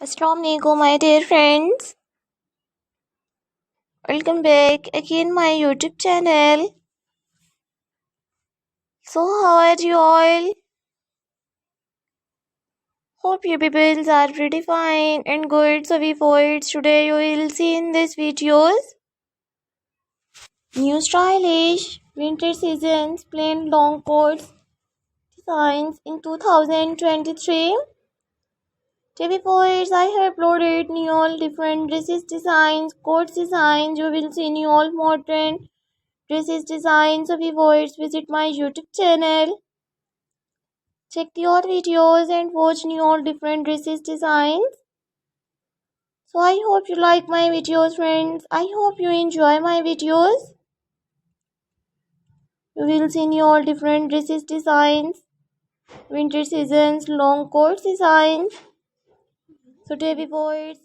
Assalamualaikum my dear friends. Welcome back again my YouTube channel. So how are you all? Hope you people are pretty fine and good. So before today you will see in this videos new stylish winter seasons plain long coats designs in 2023. Before I have uploaded new all different dresses designs, coats designs. You will see new all modern dresses designs. So viewers, visit my YouTube channel, check the other videos and watch new all different dresses designs. So I hope you like my videos friends. I hope you enjoy my videos. You will see new all different dresses designs, winter seasons, long coat designs. So viewers,